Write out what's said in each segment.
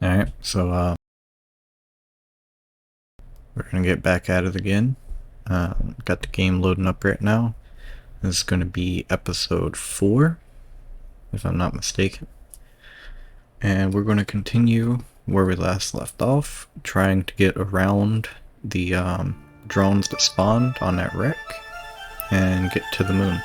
Alright, so we're gonna get back at it again. Got the game loading up right now. This is gonna be episode 4, if I'm not mistaken. And we're gonna continue where we last left off, trying to get around the drones that spawned on that wreck and get to the moon.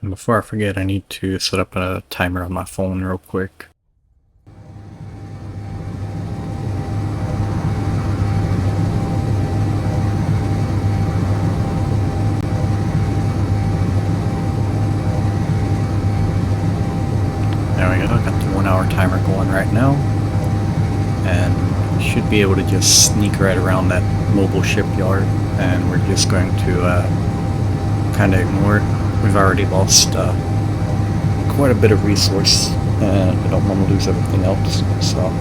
And before I forget, I need to set up a timer on my phone real quick. There we go, got the 1 hour timer going right now. And should be able to just sneak right around that mobile shipyard, and we're just going to kind of ignore it. We've already lost quite a bit of resource, and I don't want to lose everything else, so...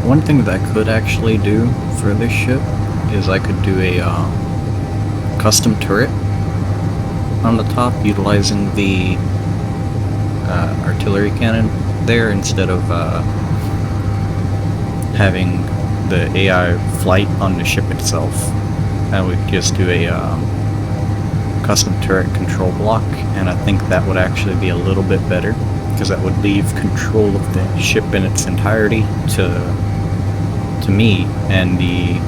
one thing that I could actually do for this ship is I could do a custom turret on the top, utilizing the artillery cannon there instead of having the AI flight on the ship itself. And we could just do a custom turret control block, and I think that would actually be a little bit better, because that would leave control of the ship in its entirety to me, and the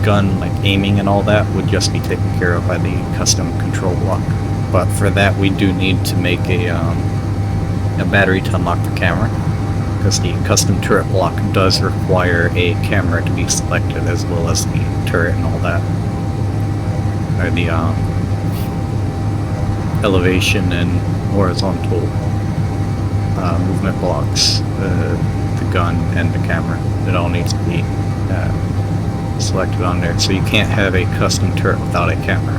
gun, like aiming and all that, would just be taken care of by the custom control block. But for that, we do need to make a battery to unlock the camera, because the custom turret block does require a camera to be selected, as well as the turret and all that, or the elevation and horizontal movement blocks, the gun and the camera. It all needs to be selected on there, so you can't have a custom turret without a camera.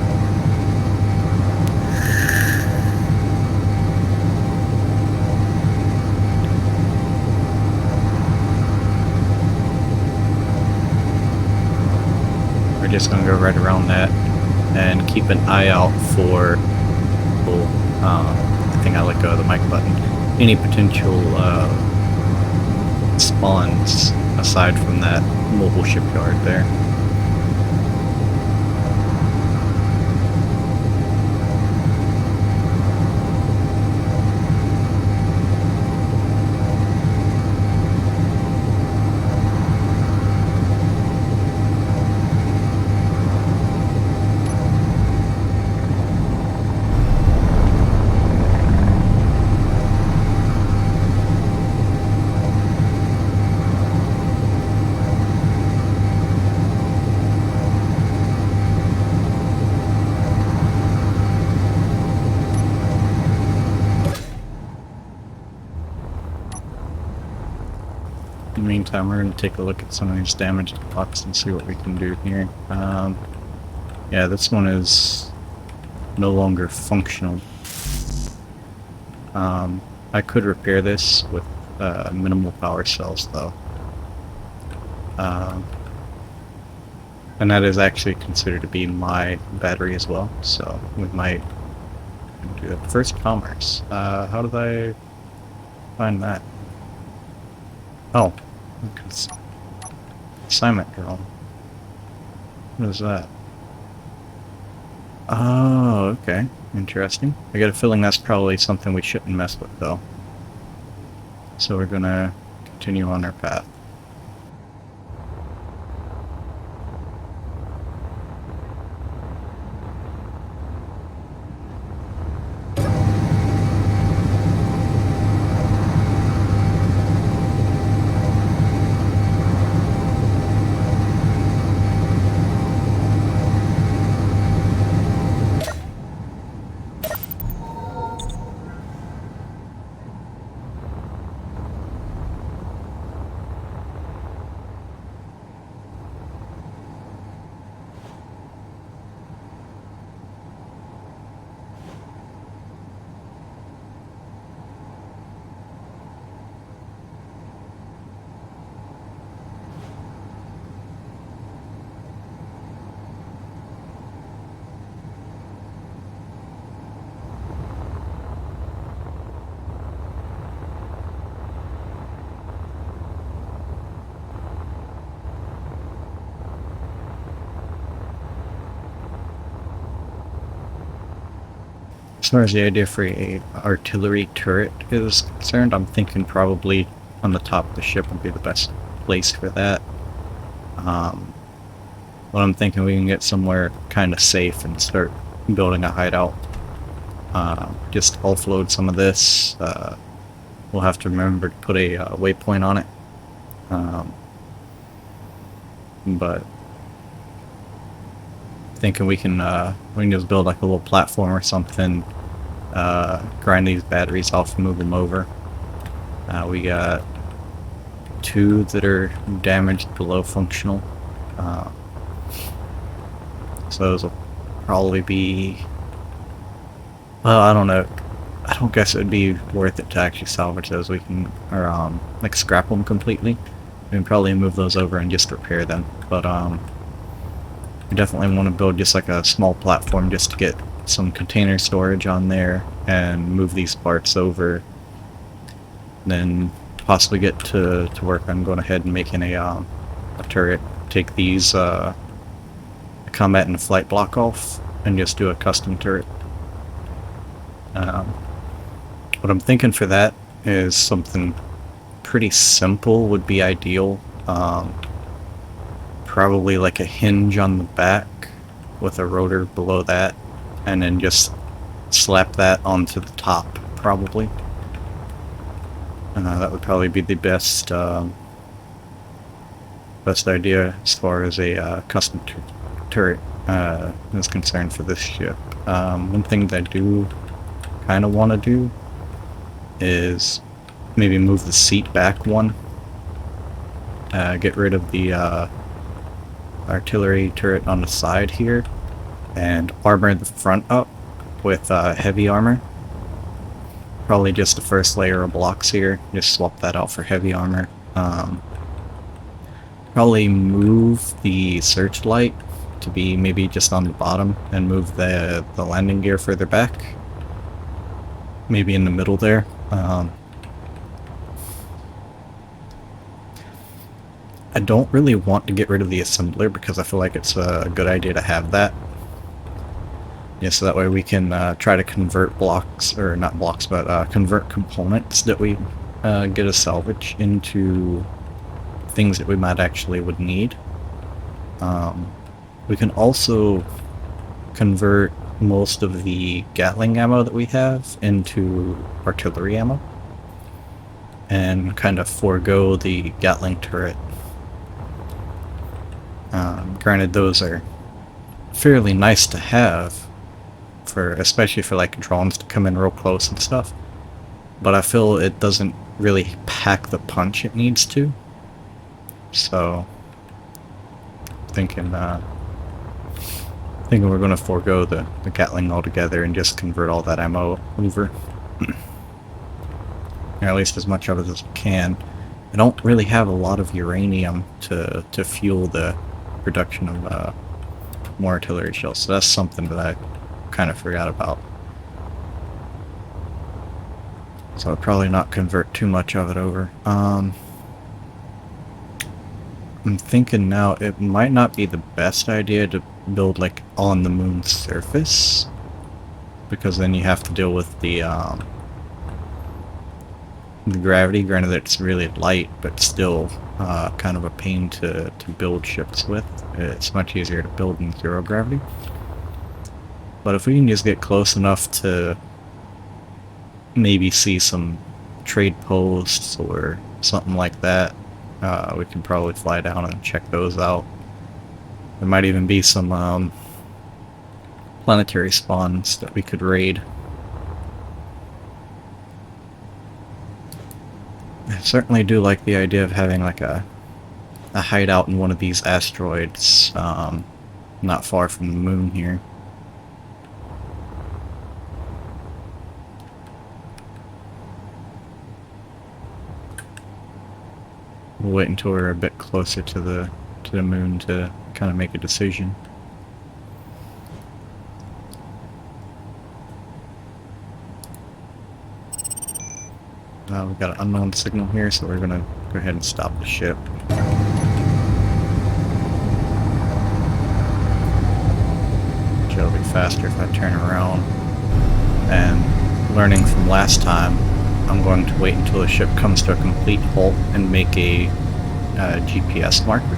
We're just going to go right around that and keep an eye out for I think I let go of the mic button. Any potential spawns aside from that mobile shipyard there. In the meantime, we're going to take a look at some of these damaged blocks and see what we can do here. Yeah, this one is no longer functional. I I could repair this with minimal power cells though. And that is actually considered to be my battery as well, so we might do that. First commerce. How did I find that? Oh, assignment girl. What is that? Oh, okay. Interesting. I get a feeling that's probably something we shouldn't mess with though. So we're gonna continue on our path. As far as the idea for a artillery turret is concerned, I'm thinking probably on the top of the ship would be the best place for that. But I'm thinking we can get somewhere kind of safe and start building a hideout. Just offload some of this. We'll have to remember to put a waypoint on it. But thinking we can just build like a little platform or something, grind these batteries off and move them over. We got 2 that are damaged below functional, so those will probably be, well, I don't know, I don't guess it would be worth it to actually salvage those. We can, or like scrap them completely. We can probably move those over and just repair them, but we definitely want to build just like a small platform just to get some container storage on there and move these parts over. Then possibly get to work on going ahead and making a turret. Take these combat and flight block off and just do a custom turret. What I'm thinking for that is something pretty simple would be ideal. Probably like a hinge on the back with a rotor below that, and then just slap that onto the top, probably. That would probably be the best idea as far as a custom turret is concerned for this ship. One thing that I do kind of want to do is maybe move the seat back one. Get rid of the artillery turret on the side here and armor the front up with heavy armor. Probably just the first layer of blocks here. Just swap that out for heavy armor. Probably move the searchlight to be maybe just on the bottom and move the landing gear further back. Maybe in the middle there. I don't really want to get rid of the assembler because I feel like it's a good idea to have that. Yeah, so that way we can try to convert blocks, or not blocks, but convert components that we get as salvage into things that we might actually would need. We can also convert most of the Gatling ammo that we have into artillery ammo and kind of forego the Gatling turret. Granted, those are fairly nice to have, especially for like drones to come in real close and stuff, but I feel it doesn't really pack the punch it needs to. So thinking we're going to forego the Gatling altogether and just convert all that ammo over. or at least as much of it as I can. I don't really have a lot of uranium to fuel the production of more artillery shells, so that's something that I kind of forgot about. So I'll probably not convert too much of it over. I'm thinking now it might not be the best idea to build like on the moon's surface, because then you have to deal with the gravity. Granted, it's really light, but still kind of a pain to build ships with. It's much easier to build in zero gravity. But if we can just get close enough to maybe see some trade posts or something like that, we can probably fly down and check those out. There might even be some planetary spawns that we could raid. I certainly do like the idea of having like a hideout in one of these asteroids not far from the moon here. We'll wait until we're a bit closer to the moon to kind of make a decision. We've got an unknown signal here, so we're gonna go ahead and stop the ship. It'll be faster if I turn around. And learning from last time, I'm going to wait until the ship comes to a complete halt and make a GPS marker.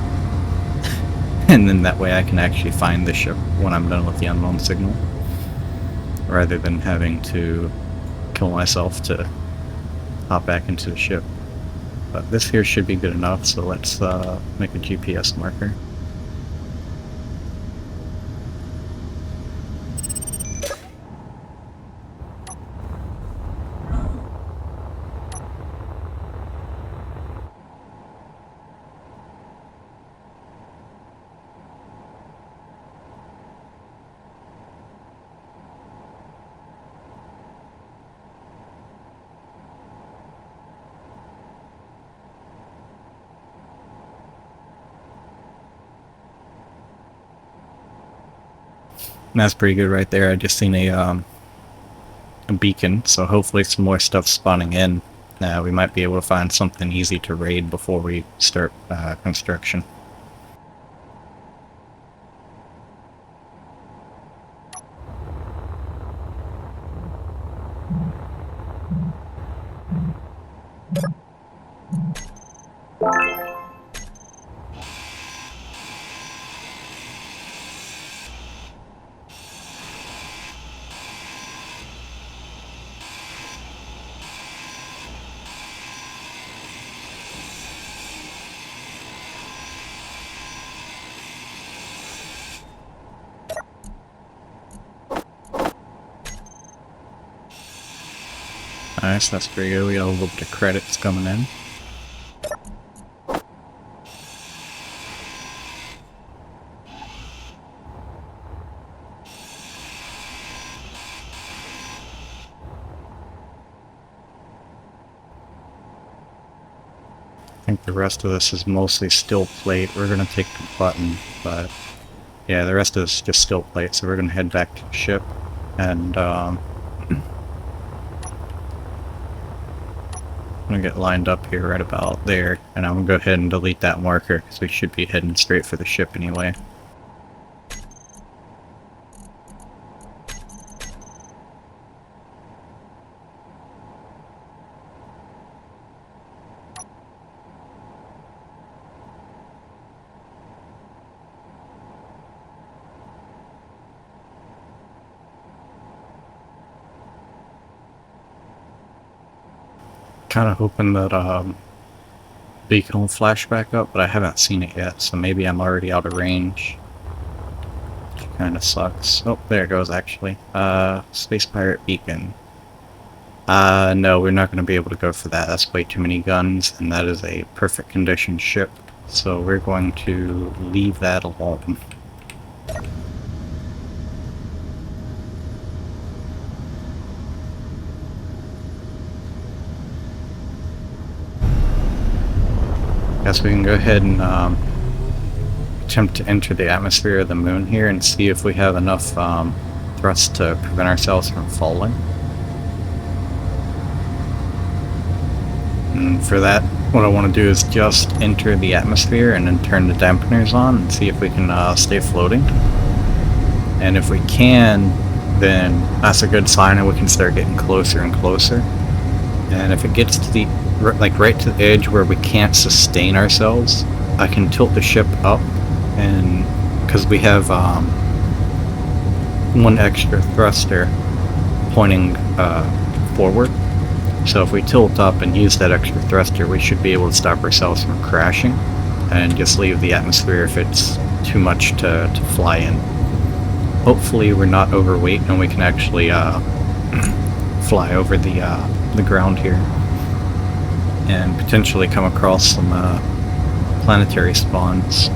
And then that way I can actually find the ship when I'm done with the unknown signal, rather than having to kill myself to hop back into the ship. But this here should be good enough, so let's make a GPS marker. And that's pretty good right there. I just seen a beacon, so hopefully some more stuff spawning in. We might be able to find something easy to raid before we start construction. Nice, that's pretty good. We got a little bit of credits coming in. I think the rest of this is mostly steel plate. We're gonna take the button, but yeah, the rest of this is just steel plate, so we're gonna head back to the ship and I'm gonna get lined up here right about there, and I'm gonna go ahead and delete that marker because we should be heading straight for the ship anyway. Kind of hoping that beacon will flash back up, but I haven't seen it yet, so maybe I'm already out of range. Which kind of sucks. Oh, there it goes actually. Space Pirate Beacon. No, we're not going to be able to go for that. That's way too many guns, and that is a perfect condition ship. So we're going to leave that alone. Guess we can go ahead and attempt to enter the atmosphere of the moon here and see if we have enough thrust to prevent ourselves from falling. And for that, what I want to do is just enter the atmosphere and then turn the dampeners on and see if we can stay floating. And if we can, then that's a good sign and we can start getting closer and closer. And if it gets to the, like right to the edge where we can't sustain ourselves, I can tilt the ship up, and because we have one extra thruster pointing forward. So if we tilt up and use that extra thruster, we should be able to stop ourselves from crashing and just leave the atmosphere if it's too much to fly in. Hopefully we're not overweight and we can actually fly over the ground here and potentially come across some planetary spawns.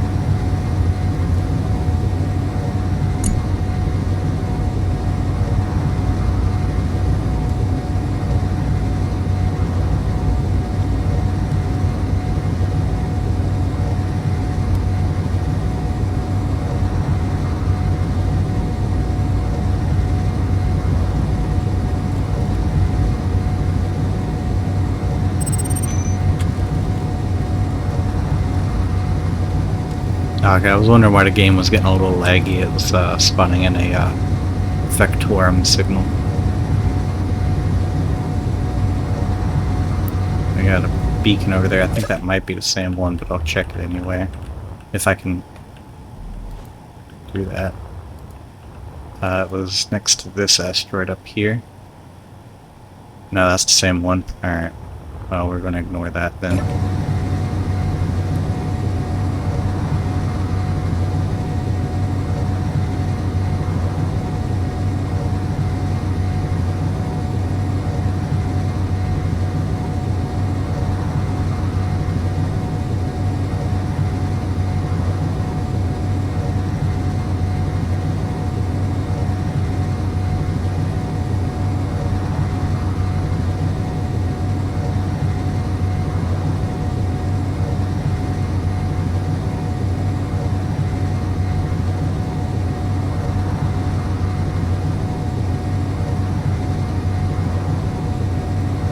Okay, I was wondering why the game was getting a little laggy. It was spawning in a Vectorum signal. I got a beacon over there. I think that might be the same one, but I'll check it anyway. If I can do that. It was next to this asteroid up here. No, that's the same one. Alright. Well, we're going to ignore that then.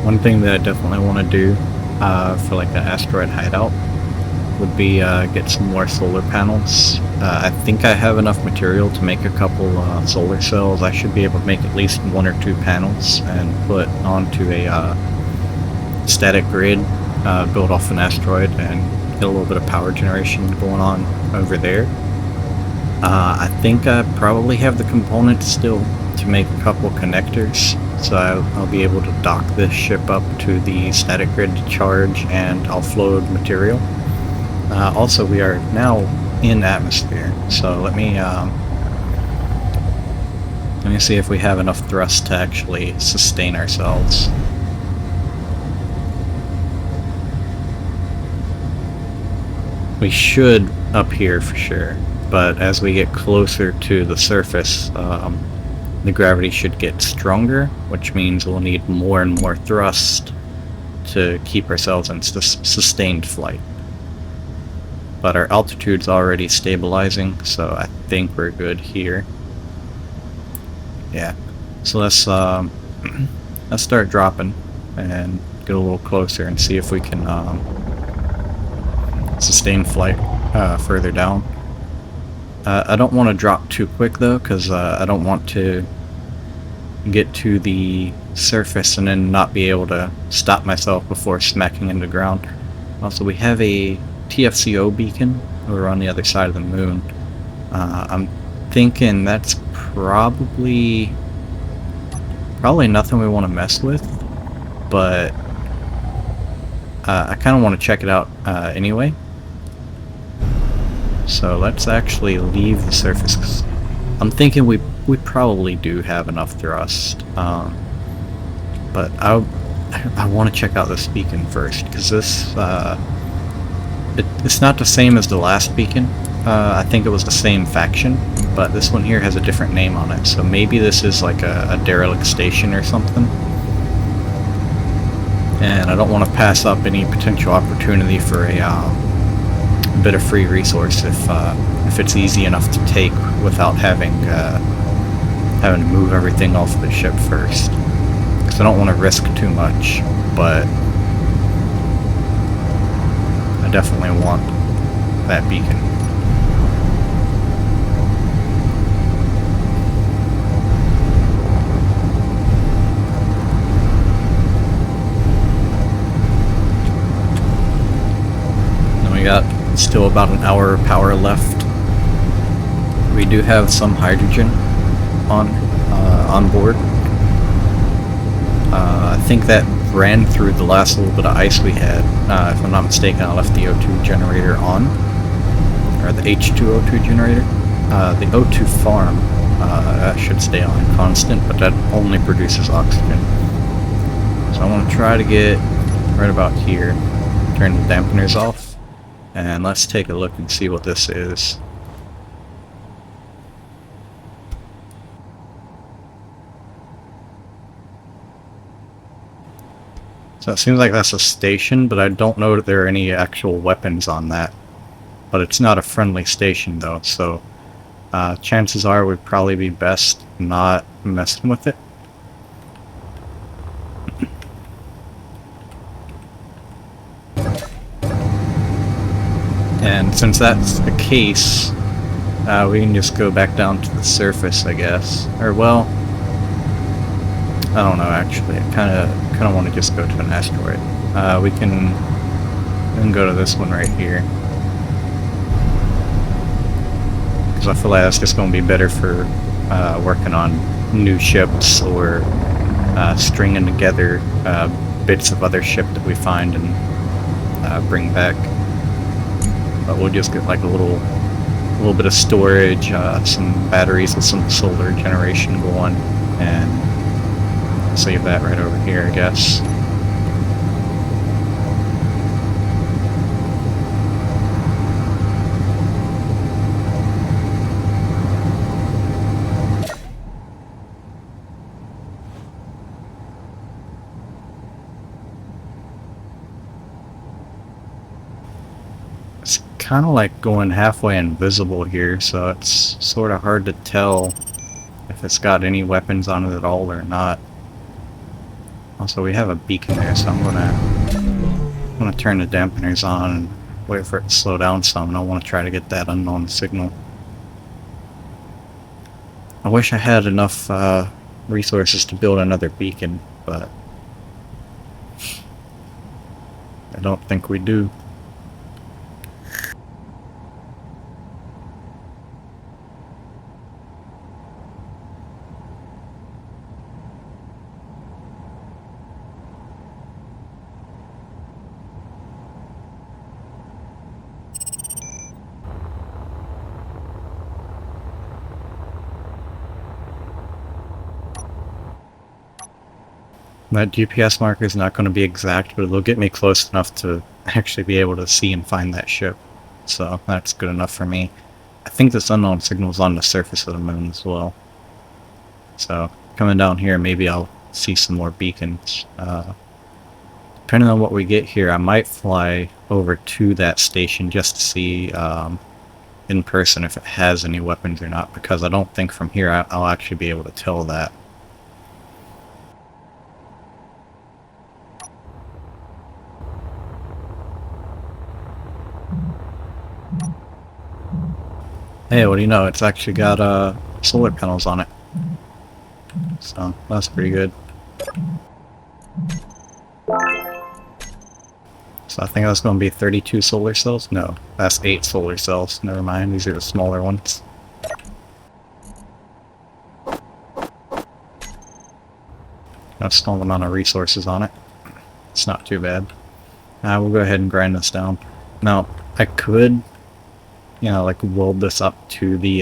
One thing that I definitely want to do for like an asteroid hideout would be get some more solar panels. I think I have enough material to make a couple solar cells. I should be able to make at least 1 or 2 panels and put onto a static grid built off an asteroid and get a little bit of power generation going on over there. I think I probably have the components still to make a couple connectors, so I'll be able to dock this ship up to the static grid to charge and offload material. Also, we are now in atmosphere, so let me see if we have enough thrust to actually sustain ourselves. We should up here for sure, but as we get closer to the surface, the gravity should get stronger, which means we'll need more and more thrust to keep ourselves in sustained flight. But our altitude's already stabilizing, so I think we're good here. Yeah, so let's start dropping and get a little closer and see if we can sustain flight further down. I don't want to drop too quick though, because I don't want to get to the surface and then not be able to stop myself before smacking into the ground. Also, we have a TFCO beacon over on the other side of the moon. I'm thinking that's probably nothing we want to mess with, but I kind of want to check it out anyway. So let's actually leave the surface, 'cause I'm thinking we probably do have enough thrust, but I want to check out this beacon first, because this it's not the same as the last beacon. I think it was the same faction, but this one here has a different name on it, so maybe this is like a derelict station or something. And I don't want to pass up any potential opportunity for a bit of free resource if it's easy enough to take without having to move everything off the ship first. Because I don't want to risk too much, but I definitely want that beacon. Then we got still about an hour of power left. We do have some hydrogen on board. I think that ran through the last little bit of ice we had. If I'm not mistaken, I left the O2 generator on, or the H2O2 generator. The O2 farm should stay on constant, but that only produces oxygen. So I want to try to get right about here, turn the dampeners off, and let's take a look and see what this is. So it seems like that's a station, but I don't know that there are any actual weapons on that. But it's not a friendly station though, so chances are it would probably be best not messing with it. And since that's the case, we can just go back down to the surface, I guess. Or well, I don't know actually. I kind of want to just go to an asteroid. We can go to this one right here, because I feel like that's just going to be better for working on new ships or stringing together bits of other ship that we find and bring back. But we'll just get like a little bit of storage, some batteries with some solar generation going, and save that right over here, I guess. It's kind of like going halfway invisible here, so it's sort of hard to tell if it's got any weapons on it at all or not. Also, we have a beacon there, so I'm gonna turn the dampeners on and wait for it to slow down some, and I want to try to get that unknown signal. I wish I had enough resources to build another beacon, but I don't think we do. That GPS marker is not going to be exact, but it'll get me close enough to actually be able to see and find that ship. So that's good enough for me. I think this unknown signal is on the surface of the moon as well. So coming down here, maybe I'll see some more beacons. Depending on what we get here, I might fly over to that station just to see in person if it has any weapons or not, because I don't think from here I'll actually be able to tell that. Hey, what do you know? It's actually got solar panels on it. So that's pretty good. So I think that's going to be 32 solar cells? No, that's 8 solar cells. Never mind, these are the smaller ones. Got a small amount of resources on it. It's not too bad. We'll go ahead and grind this down. Now, I could, you know, like weld this up to the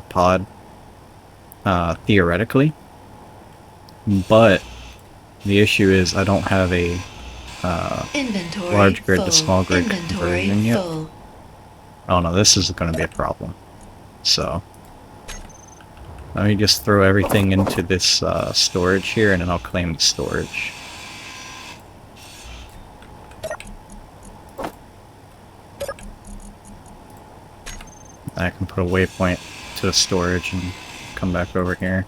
pod, theoretically. But the issue is I don't have a large grid to small grid conversion yet. Oh no, this is going to be a problem. So let me just throw everything into this storage here, and then I'll claim the storage. I can put a waypoint to the storage and come back over here.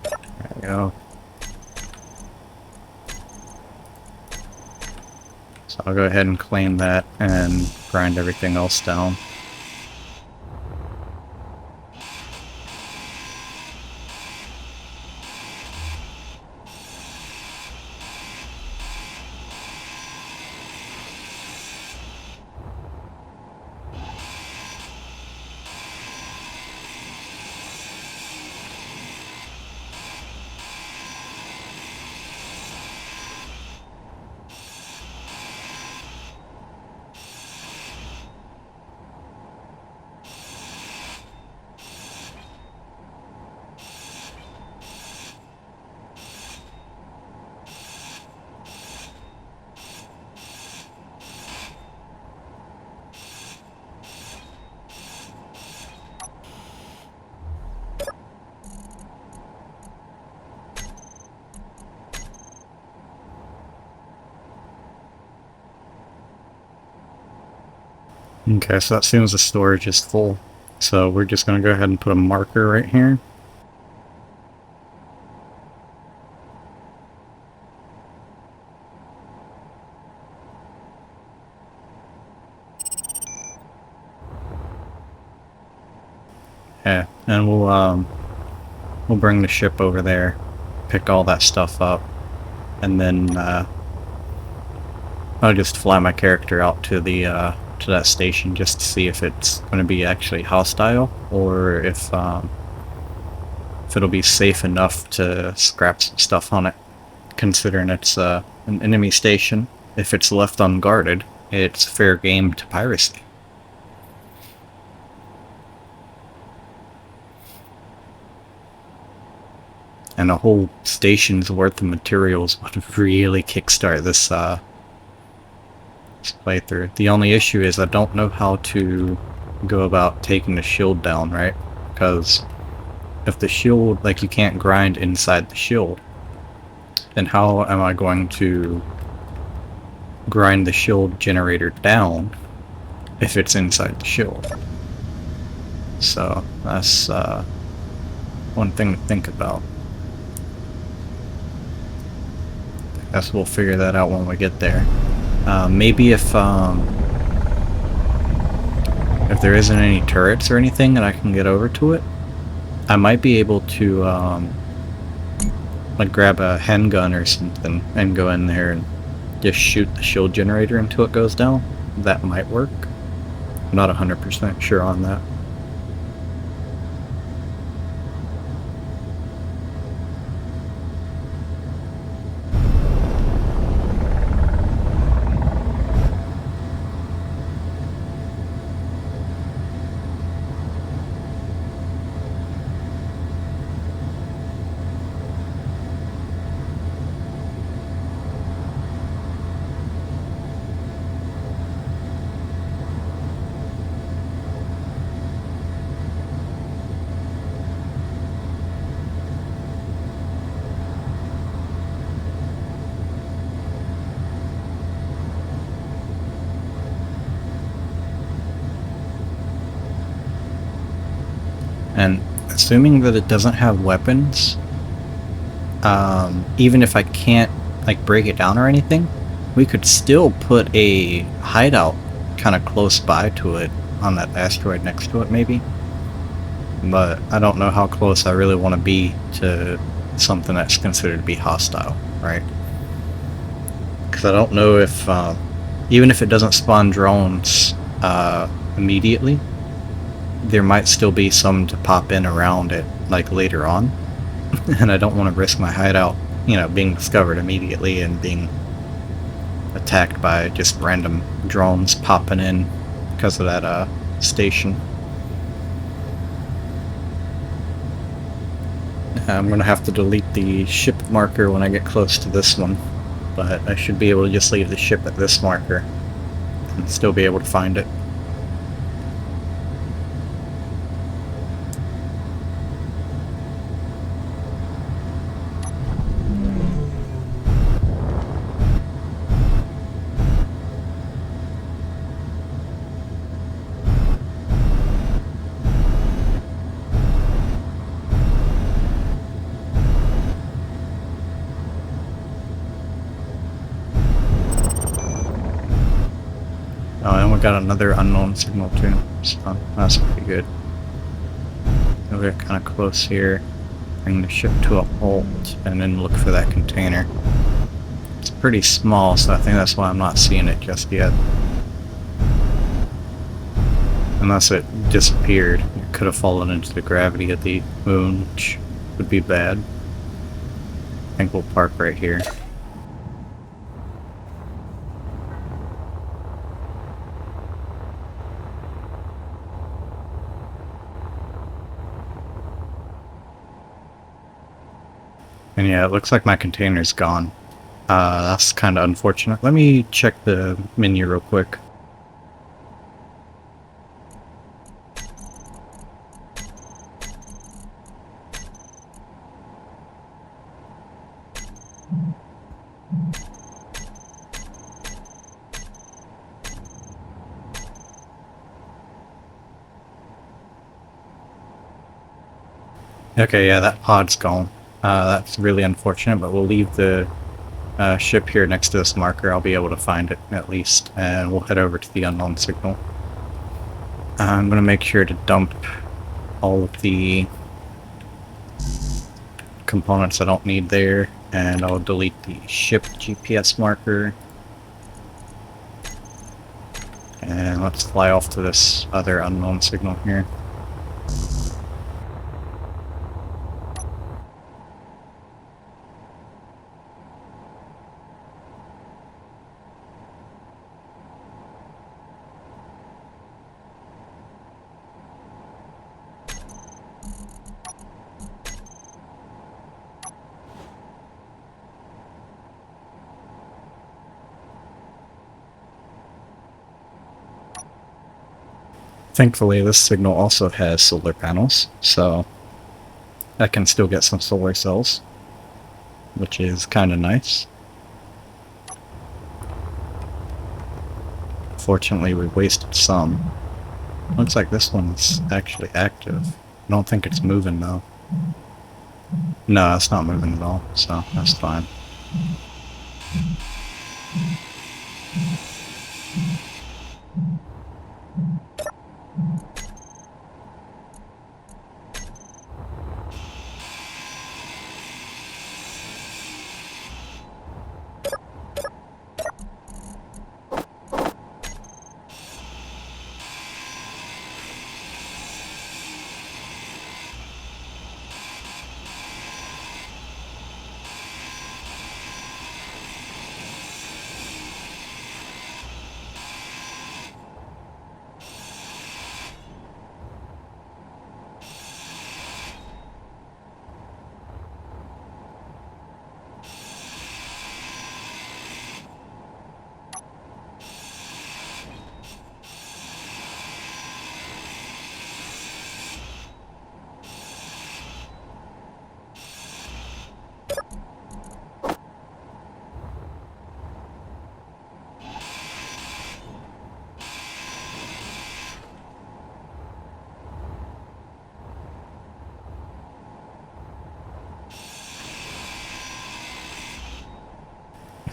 There we go. So I'll go ahead and claim that and grind everything else down. Okay, so that seems the storage is full. So we're just going to go ahead and put a marker right here. Yeah, and we'll bring the ship over there, pick all that stuff up, and then I'll just fly my character out to the to that station just to see if it's going to be actually hostile or if it'll be safe enough to scrap some stuff on it, considering it's an enemy station. If it's left unguarded, it's fair game to piracy. And a whole station's worth of materials would really kickstart this playthrough. The only issue is I don't know how to go about taking the shield down, right? Because if the shield, like, you can't grind inside the shield, then how am I going to grind the shield generator down if it's inside the shield? So that's one thing to think about. I guess we'll figure that out when we get there. Maybe if there isn't any turrets or anything and I can get over to it, I might be able to like grab a handgun or something and go in there and just shoot the shield generator until it goes down. That might work. I'm not 100% sure on that. And assuming that it doesn't have weapons, even if I can't like break it down or anything, we could still put a hideout kind of close by to it on that asteroid next to it maybe. But I don't know how close I really want to be to something that's considered to be hostile, right? Because I don't know if, even if it doesn't spawn drones immediately, there might still be some to pop in around it, like later on. And I don't want to risk my hideout, you know, being discovered immediately and being attacked by just random drones popping in because of that station. I'm gonna have to delete the ship marker when I get close to this one, but I should be able to just leave the ship at this marker and still be able to find it. Oh, and we got another unknown signal too, so that's pretty good. We'll get kind of close here, bring the ship to a halt, and then look for that container. It's pretty small, so I think that's why I'm not seeing it just yet. Unless it disappeared. It could have fallen into the gravity of the moon, which would be bad. I think we'll park right here. And yeah, it looks like my container's gone. That's kind of unfortunate. Let me check the menu real quick. Okay, yeah, that pod's gone. That's really unfortunate, but we'll leave the ship here next to this marker. I'll be able to find it, at least, and we'll head over to the unknown signal. I'm going to make sure to dump all of the components I don't need there, and I'll delete the ship GPS marker. And let's fly off to this other unknown signal here. Thankfully, this signal also has solar panels, so I can still get some solar cells, which is kind of nice. Fortunately, we wasted some. Looks like this one's actually active. I don't think it's moving though. No, it's not moving at all, so that's fine.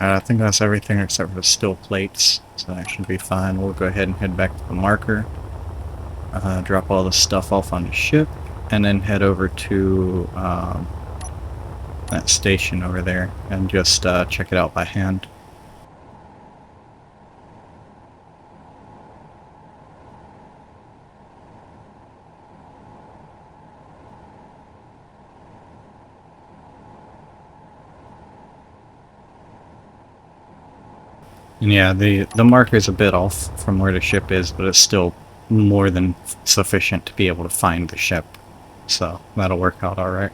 I think that's everything except for the steel plates, so that should be fine. We'll go ahead and head back to the marker, drop all the stuff off on the ship, and then head over to that station over there and just check it out by hand. And yeah, the marker is a bit off from where the ship is, but it's still more than sufficient to be able to find the ship. So that'll work out alright.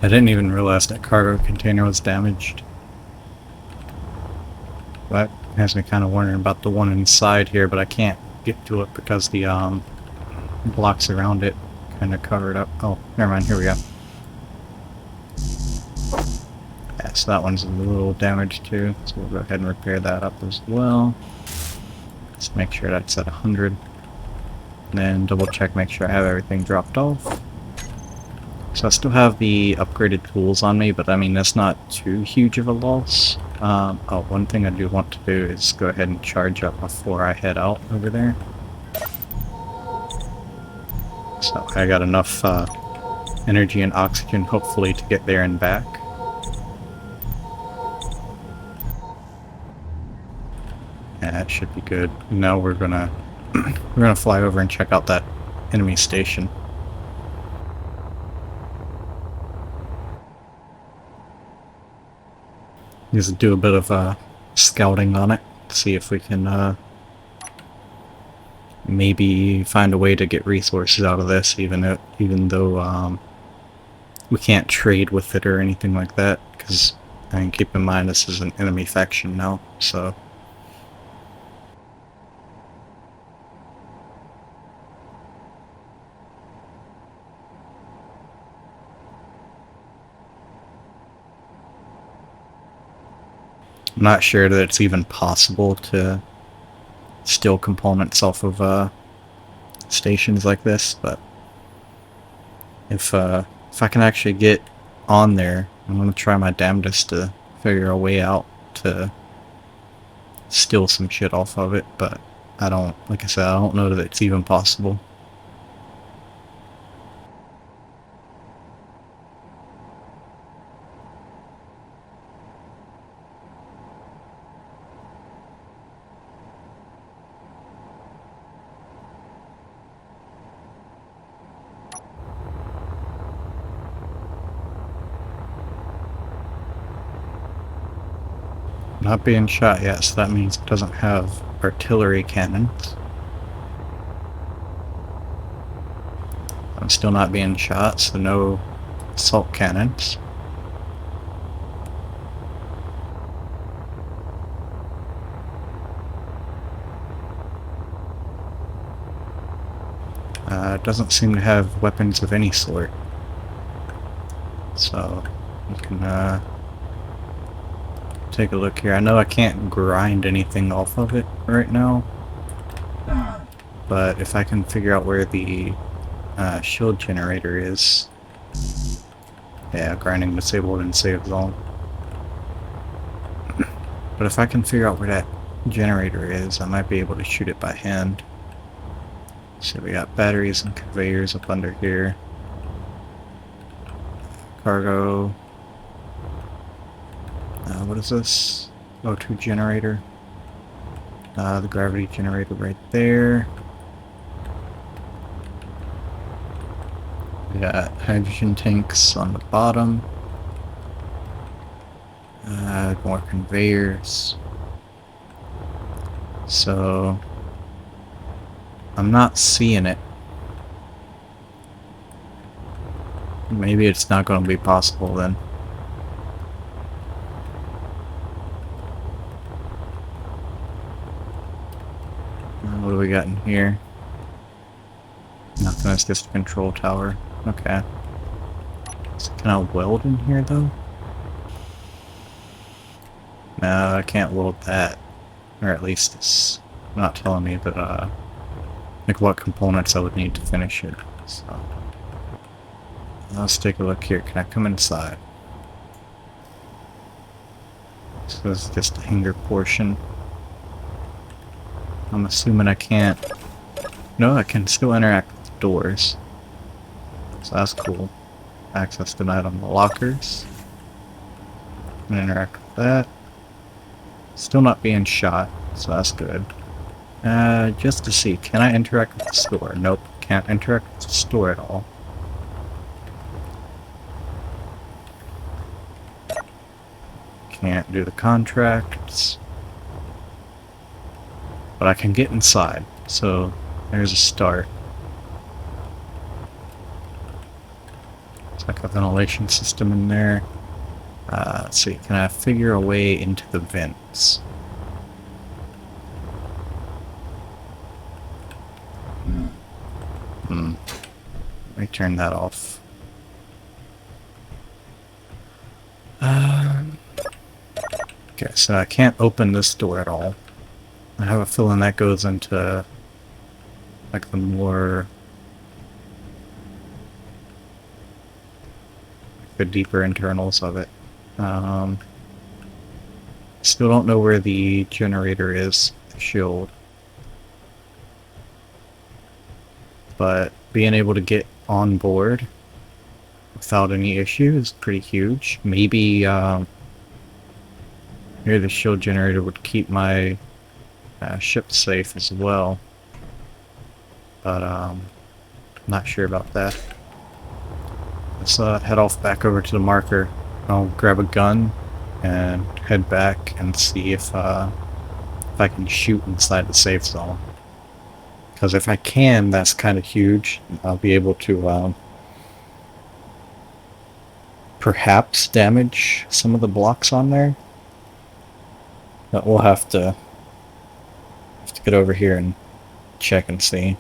I didn't even realize that cargo container was damaged. That has me kind of wondering about the one inside here, but I can't get to it because the blocks around it kind of covered up. Oh, never mind, here we go. Yeah, so that one's a little damaged too, so we'll go ahead and repair that up as well. Let's make sure that's at 100. And then double check, make sure I have everything dropped off. So I still have the upgraded tools on me, but I mean, that's not too huge of a loss. Oh, one thing I do want to do is go ahead and charge up before I head out over there. So I got enough energy and oxygen, hopefully, to get there and back. Yeah, that should be good. Now we're gonna fly over and check out that enemy station. Just do a bit of scouting on it, see if we can maybe find a way to get resources out of this, even though we can't trade with it or anything like that. Because I mean, keep in mind this is an enemy faction now, so. I'm not sure that it's even possible to steal components off of stations like this, but if I can actually get on there, I'm gonna try my damnedest to figure a way out to steal some shit off of it, but like I said, I don't know that it's even possible. Not being shot yet, so that means it doesn't have artillery cannons. I'm still not being shot, so no assault cannons. It doesn't seem to have weapons of any sort. So, we can take a look here. I know I can't grind anything off of it right now, but if I can figure out where the shield generator is. Yeah, grinding disabled and save zone. But if I can figure out where that generator is, I might be able to shoot it by hand. So we got batteries and conveyors up under here. Cargo. What is this? O2 generator. The gravity generator right there. We got hydrogen tanks on the bottom. More conveyors. So I'm not seeing it. Maybe it's not going to be possible then. What do we got in here? Nothing, it's just a control tower. Okay. So can I weld in here though? No, I can't weld that. Or at least it's not telling me that, like what components I would need to finish it. So let's take a look here. Can I come inside? So this is just the hangar portion. I'm assuming I can't. No, I can still interact with the doors. So that's cool. Access denied on the lockers. I'm gonna interact with that. Still not being shot, so that's good. Just to see, can I interact with the store? Nope, can't interact with the store at all. Can't do the contracts. But I can get inside, so there's a start. So like a ventilation system in there. Let's see, can I figure a way into the vents? Let me turn that off. Okay, so I can't open this door at all. I have a feeling that goes into like the more the deeper internals of it. Still don't know where the generator is, the shield. But being able to get on board without any issue is pretty huge. Maybe here the shield generator would keep my ship safe as well. But not sure about that. Let's head off back over to the marker. I'll grab a gun and head back and see if I can shoot inside the safe zone. Because if I can, that's kind of huge. I'll be able to perhaps damage some of the blocks on there. But we'll have to get over here and check and see.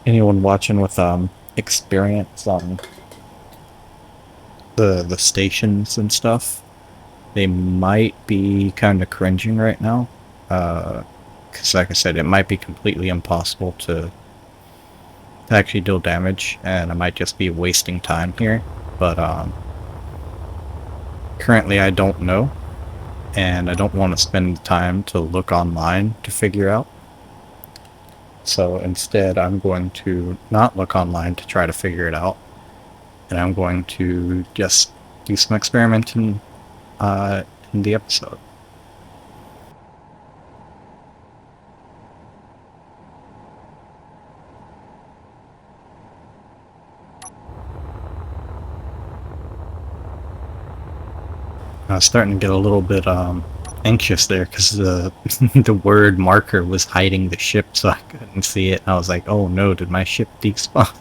Anyone watching with experience on the stations and stuff, they might be kind of cringing right now. Because like I said, it might be completely impossible to actually deal damage, and I might just be wasting time here. But currently I don't know, and I don't want to spend time to look online to figure out. So instead, I'm going to not look online to try to figure it out, and I'm going to just do some experimenting in the episode. I was starting to get a little bit anxious there because the the word marker was hiding the ship, so I couldn't see it. I was like, "Oh no, did my ship despawn?"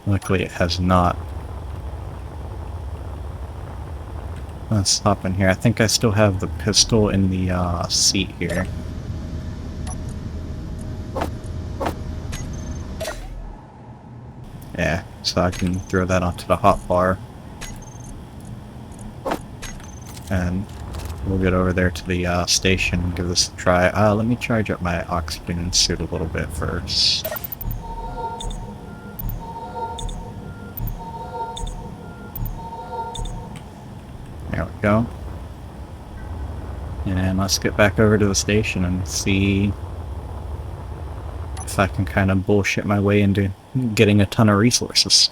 Luckily, it has not. Let's stop in here. I think I still have the pistol in the seat here. Yeah, so I can throw that onto the hotbar. And we'll get over there to the station and give this a try. Let me charge up my oxygen suit a little bit first. There we go. And let's get back over to the station and see if I can kind of bullshit my way into getting a ton of resources.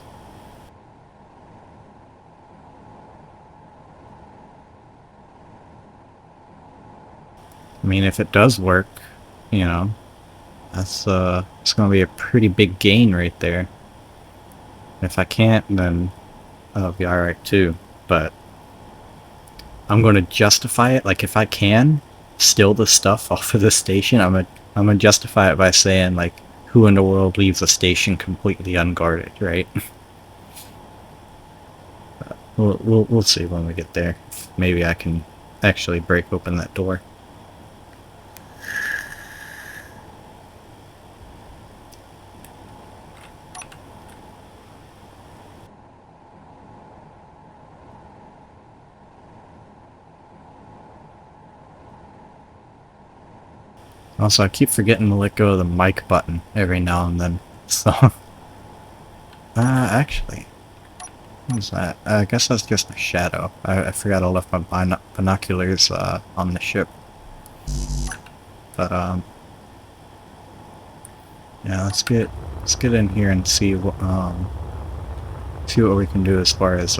I mean, if it does work, you know, that's it's gonna be a pretty big gain right there. If I can't, then that'll be alright too. But I'm gonna justify it. Like, if I can steal the stuff off of the station, I'm gonna justify it by saying, like, who in the world leaves a station completely unguarded, right? We'll see when we get there. Maybe I can actually break open that door. Also, I keep forgetting to let go of the mic button every now and then, so... actually... What is that? I guess that's just a shadow. I forgot I left my binoculars, on the ship. But, yeah, let's get in here and see what we can do as far as,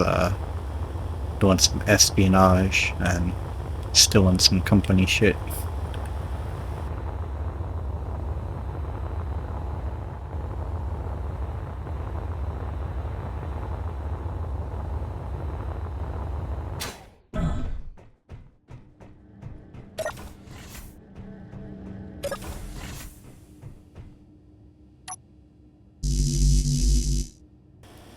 doing some espionage and stealing some company shit.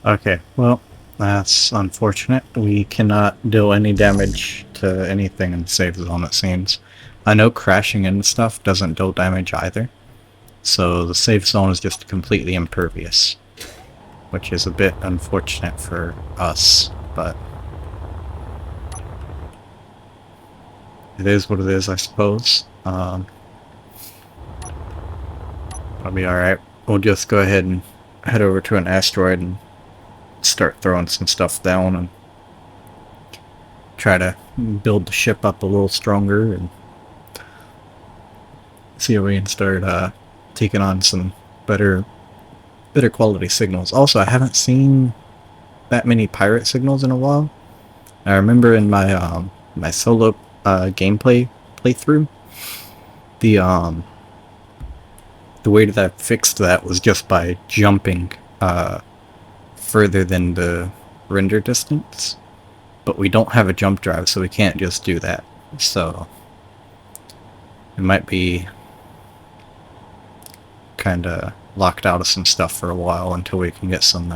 Okay, well, that's unfortunate. We cannot deal any damage to anything in the safe zone, it seems. I know crashing into stuff doesn't deal damage either, so the safe zone is just completely impervious, which is a bit unfortunate for us, but it is what it is, I suppose. I'll be alright. We'll just go ahead and head over to an asteroid and start throwing some stuff down and try to build the ship up a little stronger and see if we can start taking on some better quality signals. Also, I haven't seen that many pirate signals in a while. I remember in my my solo gameplay playthrough, the way that I fixed that was just by jumping further than the render distance. But we don't have a jump drive, so we can't just do that. So it might be kind of locked out of some stuff for a while until we can get some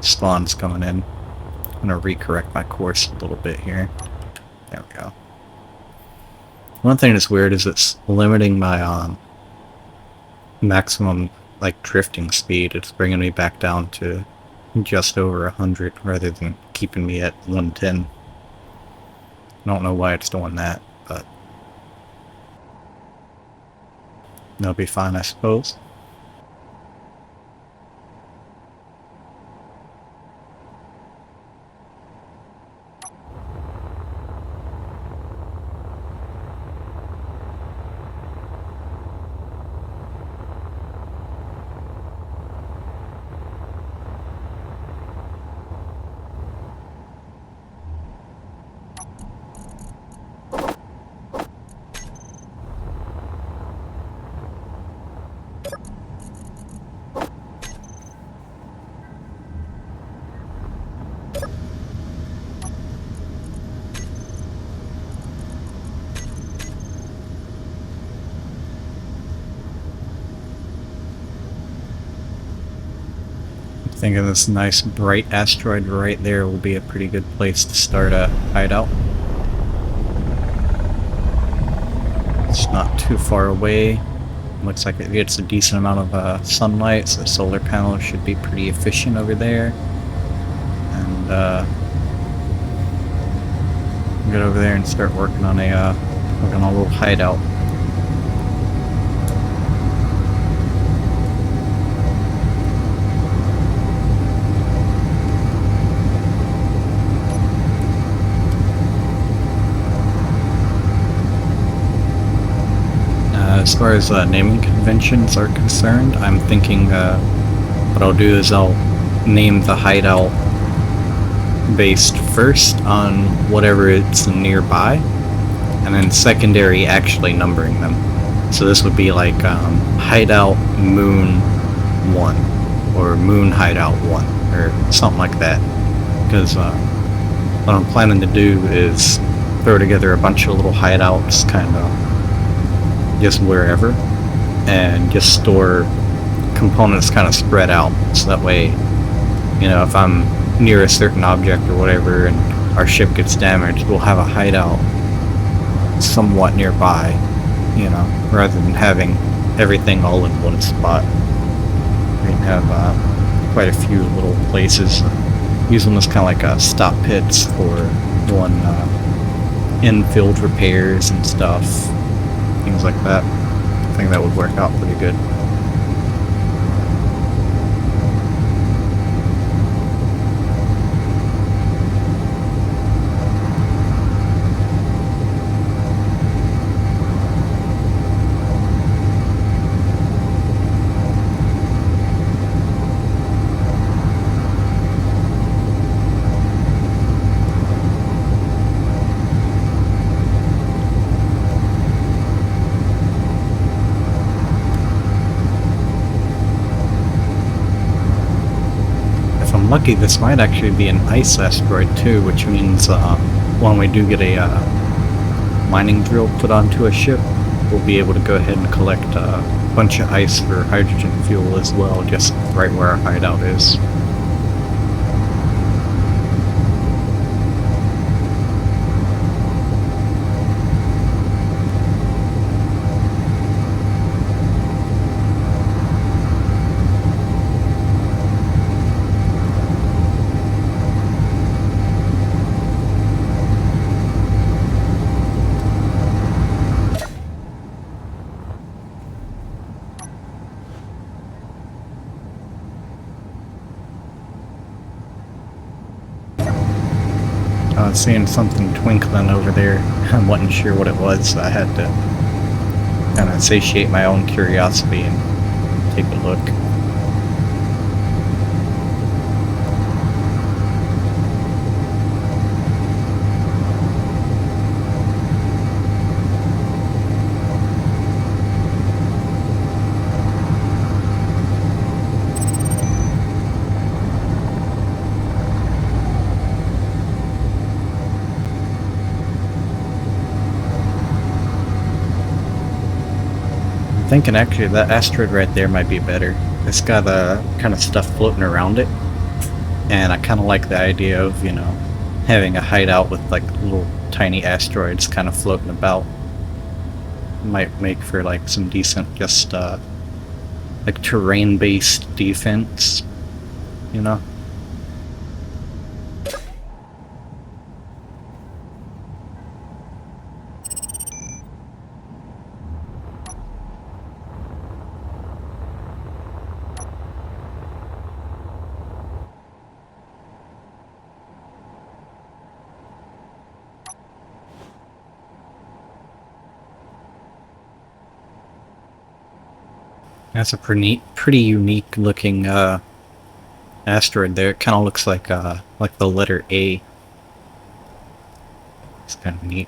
spawns coming in. I'm going to recorrect my course a little bit here. There we go. One thing that's weird is it's limiting my maximum like drifting speed. It's bringing me back down to just over 100 rather than keeping me at 110. I don't know why it's doing that, but that'll be fine, I suppose. Thinking this nice bright asteroid right there will be a pretty good place to start a hideout. It's not too far away. Looks like it gets a decent amount of sunlight, so the solar panels should be pretty efficient over there. And get over there and start working on a little hideout. As far as naming conventions are concerned, I'm thinking what I'll do is I'll name the hideout based first on whatever it's nearby, and then secondary actually numbering them. So this would be like Hideout Moon 1, or Moon Hideout 1, or something like that. Because what I'm planning to do is throw together a bunch of little hideouts, kind of just wherever, and just store components kind of spread out, so that way, you know, if I'm near a certain object or whatever and our ship gets damaged, we'll have a hideout somewhat nearby, you know, rather than having everything all in one spot. We can have quite a few little places. Use them as kind of like stop pits for doing infield repairs and stuff. Things like that. I think that would work out pretty good. Lucky, this might actually be an ice asteroid too, which means when we do get a mining drill put onto a ship, we'll be able to go ahead and collect a bunch of ice for hydrogen fuel as well, just right where our hideout is. seeing something twinkling over there. I wasn't sure what it was, so I had to kind of satiate my own curiosity and take a look. I'm thinking actually that asteroid right there might be better. It's got kind of stuff floating around it, and I kind of like the idea of, you know, having a hideout with like little tiny asteroids kind of floating about. Might make for like some decent just like terrain-based defense, you know? That's a pretty unique looking asteroid there. It kind of looks like the letter A. It's kind of neat.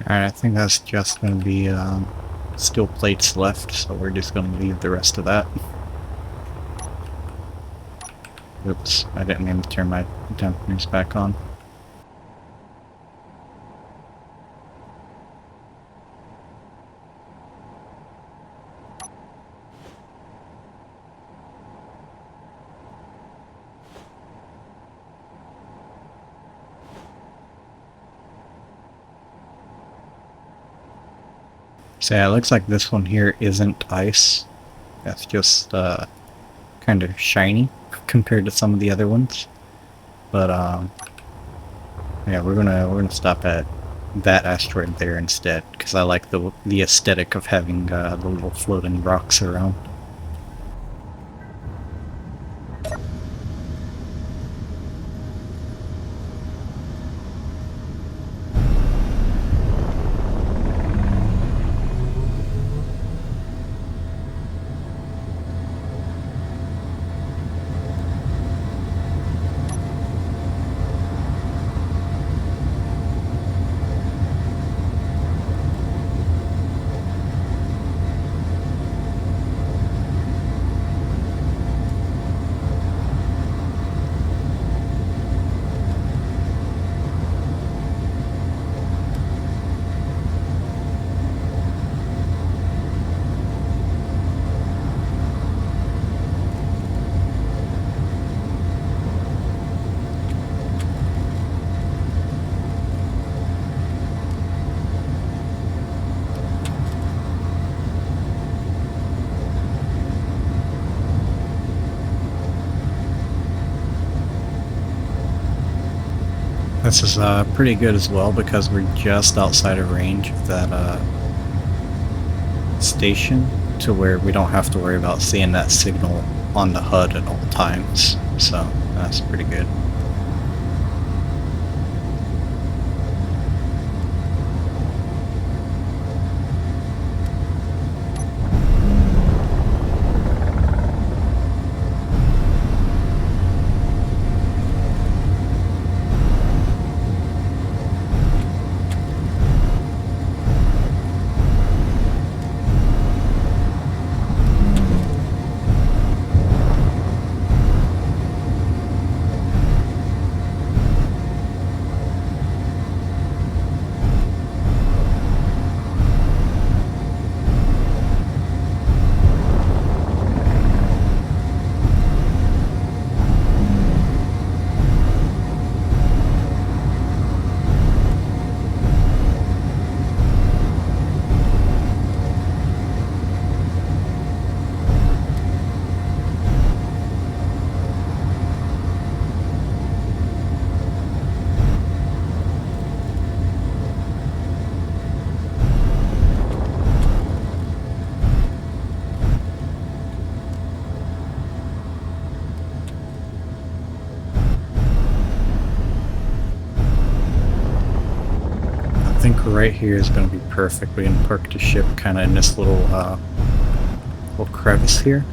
Alright, I think that's just going to be steel plates left, so we're just going to leave the rest of that. Oops, I didn't mean to turn my dampers back on. So yeah, it looks like this one here isn't ice. That's just kind of shiny compared to some of the other ones. But yeah, we're gonna stop at that asteroid there instead, because I like the aesthetic of having the little floating rocks around. This is pretty good as well because we're just outside of range of that station, to where we don't have to worry about seeing that signal on the HUD at all times. So that's pretty good. right here is going to be perfect. We can park the ship kind of in this little crevice here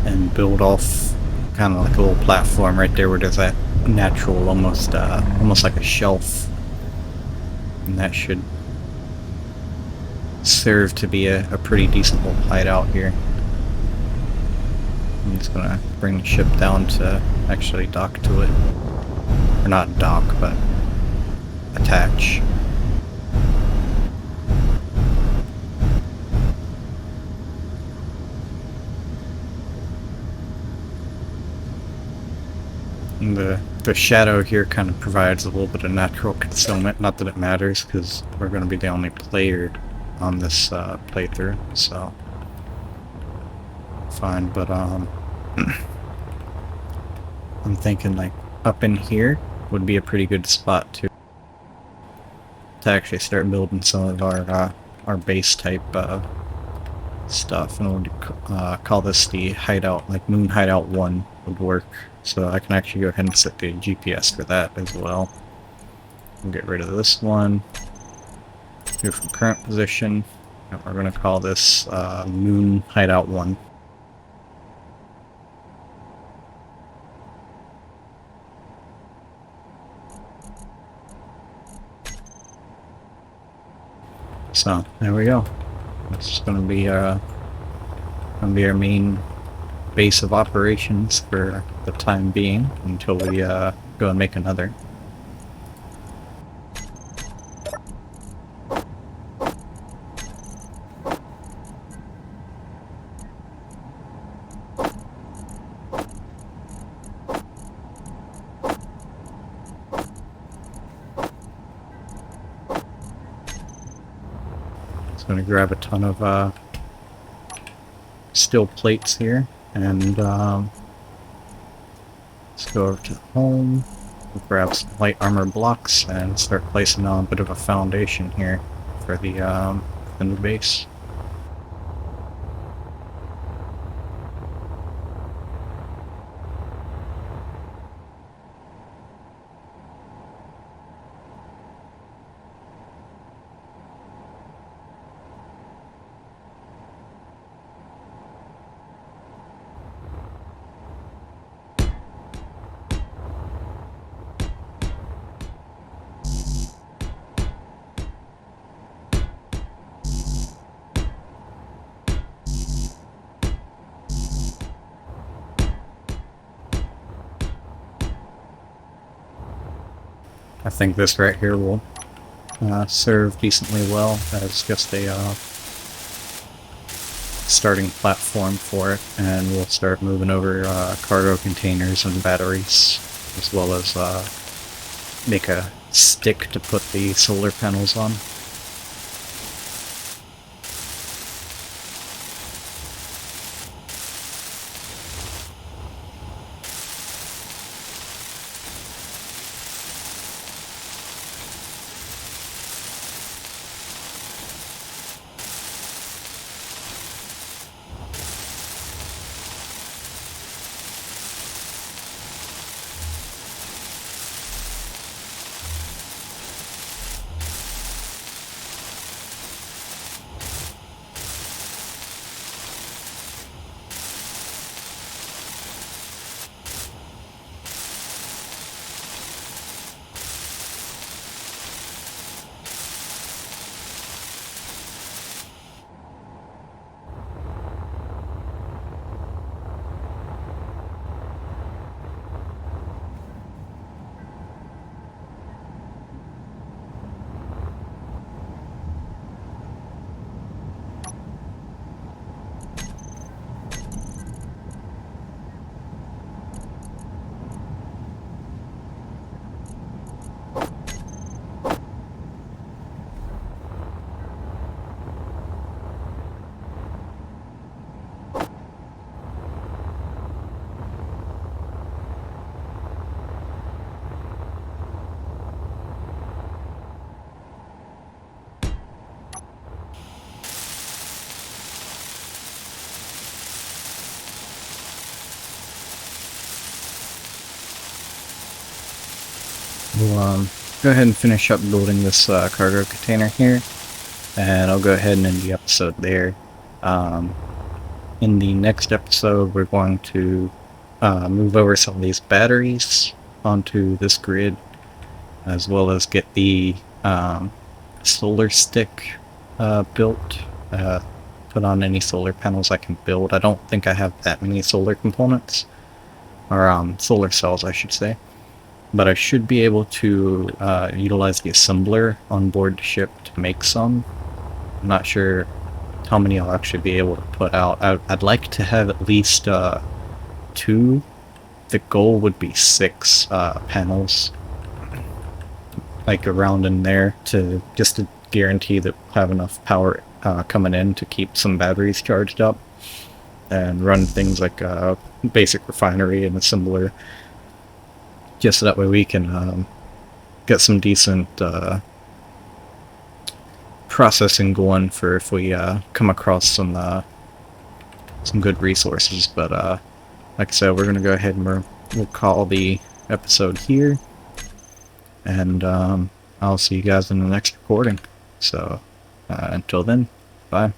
and build off kind of like a little platform right there where there's that natural, almost like a shelf, and that should serve to be a pretty decent little hideout here. I'm just gonna bring the ship down to actually dock to it, or not dock, but attach. And the shadow here kind of provides a little bit of natural concealment. Not that it matters, because we're going to be the only player on this playthrough, so fine. But I'm thinking like up in here would be a pretty good spot to actually start building some of our base type stuff, and we'll call this the hideout, like Moon Hideout 1 would work. So I can actually go ahead and set the GPS for that as well. We'll get rid of this one. Go from current position. And we're going to call this Moon Hideout 1. So there we go. That's going to be our main base of operations for the time being until we go and make another. Just going to grab a ton of steel plates here, and let's go over to home, grab some light armor blocks, and start placing on a bit of a foundation here for the new base. I think this right here will serve decently well as just a starting platform for it, and we'll start moving over cargo containers and batteries, as well as make a stick to put the solar panels on. We'll go ahead and finish up building this cargo container here, and I'll go ahead and end the episode there. In the next episode, we're going to move over some of these batteries onto this grid, as well as get the solar stick built. Put on any solar panels I can build. I don't think I have that many solar components, or solar cells I should say, but I should be able to utilize the assembler on board the ship to make some. I'm not sure how many I'll actually be able to put out. I'd like to have at least 2. The goal would be 6 panels, like around in there, just to guarantee that we'll have enough power coming in to keep some batteries charged up and run things like a basic refinery and assembler, just so that way we can get some decent processing going for if we come across some good resources. But like I said, we're gonna go ahead and we'll call the episode here, and I'll see you guys in the next recording. So until then, bye.